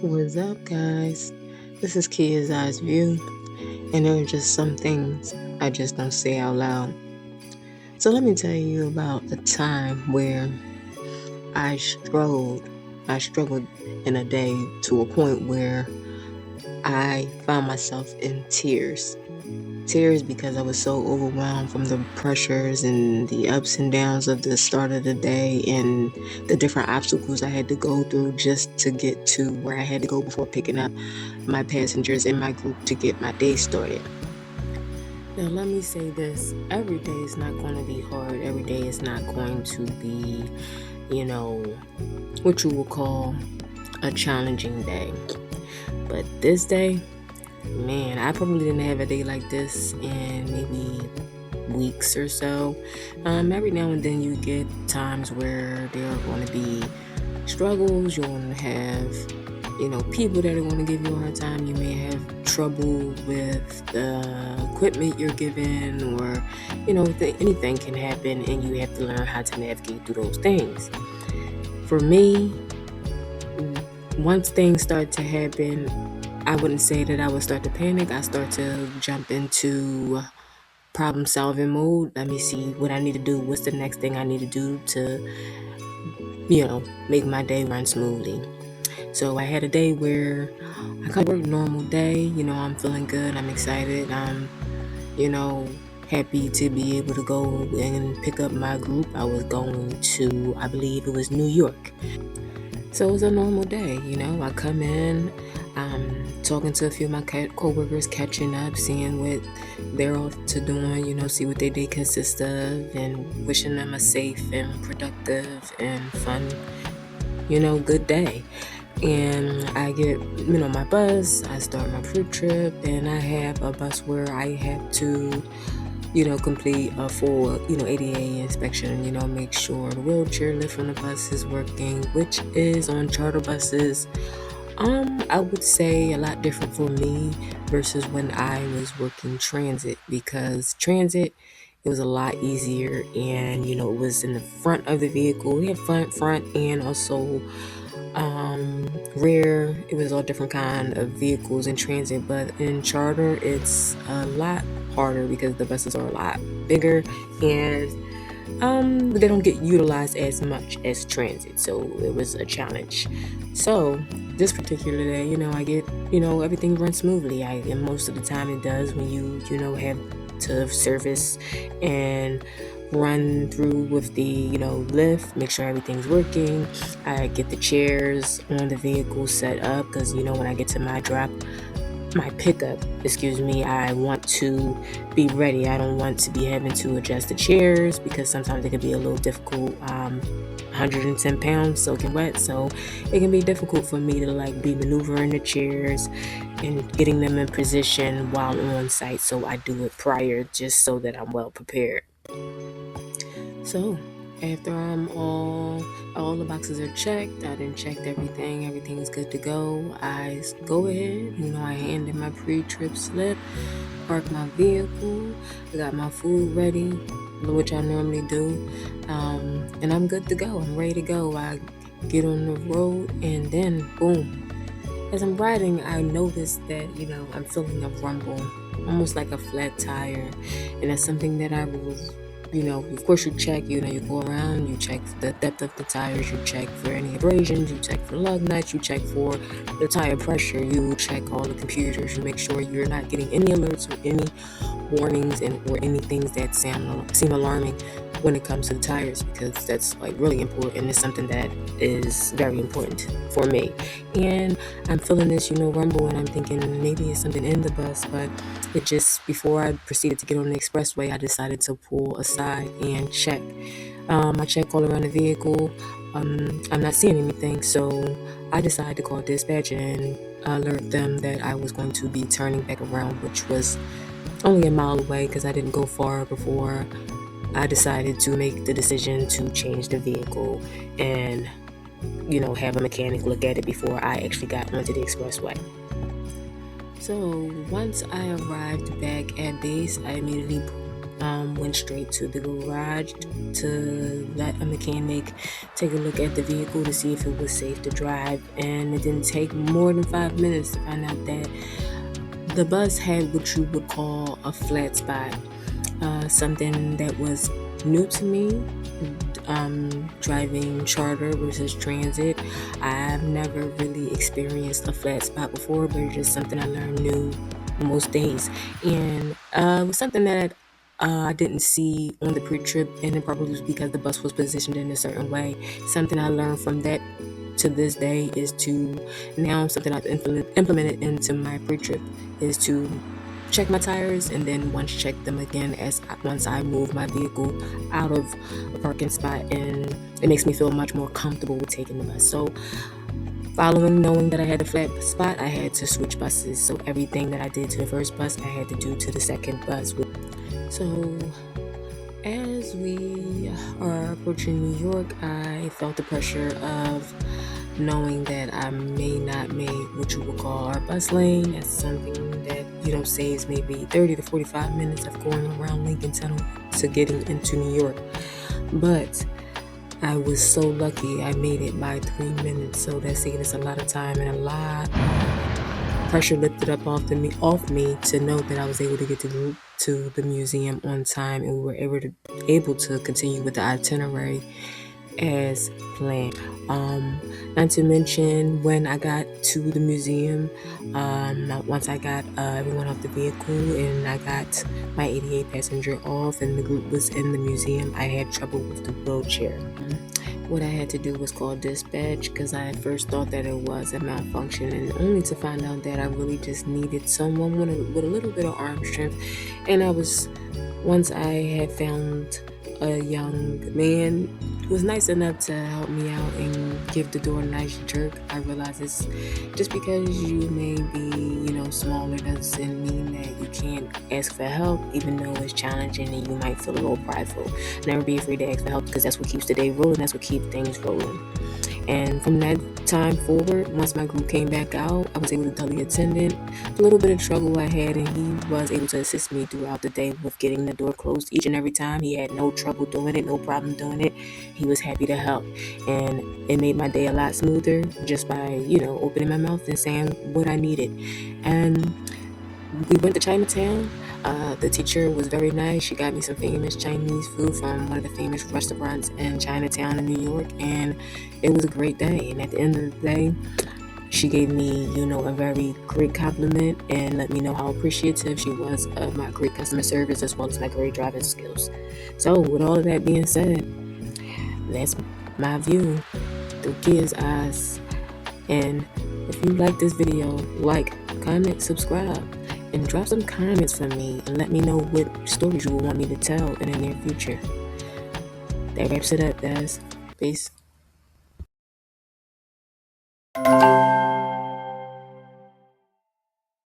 What's up, guys? This is Kia's Eyes View, and there are just some things I just don't say out loud. So, let me tell you about a time where I struggled. I struggled in a day to a point where I found myself in tears. Tears because I was so overwhelmed from the pressures and the ups and downs of the start of the day and the different obstacles I had to go through just to get to where I had to go before picking up my passengers in my group to get my day started. Now, let me say this. Every day is not going to be hard. Every day is not going to be, what you will call a challenging day. But this day, man, I probably didn't have a day like this in maybe weeks or so. Every now and then you get times where there are going to be struggles. You're going to have, people that are going to give you a hard time. You may have trouble with the equipment you're given, or, anything can happen, and you have to learn how to navigate through those things. For me, once things start to happen, I wouldn't say that I would start to panic. I start to jump into problem solving mode. Let me see what I need to do. What's the next thing I need to do to, make my day run smoothly. So I had a day where I kind of worked a normal day. I'm feeling good. I'm excited. I'm, happy to be able to go and pick up my group. I was going to, I believe it was New York. So it was a normal day. I come in, talking to a few of my co-workers, catching up, seeing what they're off to doing, see what their day consists of, and wishing them a safe and productive and fun, good day. And I get, my bus, I start my trip, and I have a bus where I have to, complete a full, ADA inspection, make sure the wheelchair lift from the bus is working, which is on charter buses. I would say a lot different for me versus when I was working transit, because transit, it was a lot easier, and it was in the front of the vehicle. We had front, and also rear. It was all different kind of vehicles in transit, but in charter, it's a lot harder because the buses are a lot bigger, and they don't get utilized as much as transit, so it was a challenge. So this particular day, I get, everything runs smoothly. And most of the time it does when you have to service and run through with the, lift, make sure everything's working. I get the chairs on the vehicle set up because, when I get to my pickup, I want to be ready. I don't want to be having to adjust the chairs because sometimes it can be a little difficult. 110 pounds soaking wet, so it can be difficult for me to be maneuvering the chairs and getting them in position while on site. So I do it prior just so that I'm well prepared. So after all the boxes are checked, I done checked everything's good to go. I go ahead, I hand in my pre-trip slip, park my vehicle, I got my food ready, which I normally do, and I'm good to go. I'm ready to go. I get on the road, and then boom, as I'm riding, I noticed that I'm feeling a rumble, almost like a flat tire, and that's something that I was, of course you check, you go around, you check the depth of the tires, you check for any abrasions, you check for lug nuts, you check for the tire pressure, you check all the computers, you make sure you're not getting any alerts or any warnings or any things that seem alarming when it comes to the tires, because that's really important. It's something that is very important for me. And I'm feeling this, rumble, and I'm thinking maybe it's something in the bus, but it just, before I proceeded to get on the expressway, I decided to pull aside and check. I check all around the vehicle. I'm not seeing anything, so I decided to call dispatch and alert them that I was going to be turning back around, which was only a mile away because I didn't go far before I decided to make the decision to change the vehicle and, have a mechanic look at it before I actually got onto the expressway. So once I arrived back at base, I immediately went straight to the garage to let a mechanic take a look at the vehicle to see if it was safe to drive. And it didn't take more than 5 minutes to find out that the bus had what you would call a flat spot, something that was new to me. Driving charter versus transit, I've never really experienced a flat spot before, but it's just something I learned new most days. And it was something that I didn't see on the pre-trip, and it probably was because the bus was positioned in a certain way. Something I learned from that to this day is to now something I've implemented into my pre-trip is to check my tires and then once check them again once I move my vehicle out of a parking spot, and it makes me feel much more comfortable with taking the bus. So knowing that I had a flat spot, I had to switch buses. So everything that I did to the first bus, I had to do to the second bus. So as we are approaching New York, I felt the pressure of knowing that I may not make what you would call our bus lane. That's something that, saves maybe 30 to 45 minutes of going around Lincoln Tunnel to getting into New York. But I was so lucky I made it by 3 minutes, so that saved us a lot of time and a lot pressure lifted up off me to know that I was able to get to the museum on time, and we were able to continue with the itinerary as planned. Not to mention when I got to the museum, once I got everyone off the vehicle and I got my 88 passenger off and the group was in the museum, I had trouble with the wheelchair. What I had to do was call dispatch because I at first thought that it was a malfunction, and only to find out that I really just needed someone with a little bit of arm strength. And once I had found a young man who was nice enough to help me out and give the door a nice jerk, I realized it's just because you may be, smaller doesn't mean that you can't ask for help, even though it's challenging and you might feel a little prideful. Never be afraid to ask for help because that's what keeps the day rolling, that's what keeps things rolling. And from that time forward, once my group came back out, I was able to tell the attendant a little bit of trouble I had, and he was able to assist me throughout the day with getting the door closed each and every time. He had no trouble doing it, no problem doing it. He was happy to help, and it made my day a lot smoother just by, opening my mouth and saying what I needed. And we went to Chinatown. The teacher was very nice. She got me some famous Chinese food from one of the famous restaurants in Chinatown in New York, and it was a great day. And at the end of the day, she gave me, a very great compliment and let me know how appreciative she was of my great customer service as well as my great driving skills. So with all of that being said, that's my view through Kia's eyes. And if you like this video, like, comment, subscribe, and drop some comments for me and let me know what stories you would want me to tell in the near future. That wraps it up, guys. Peace.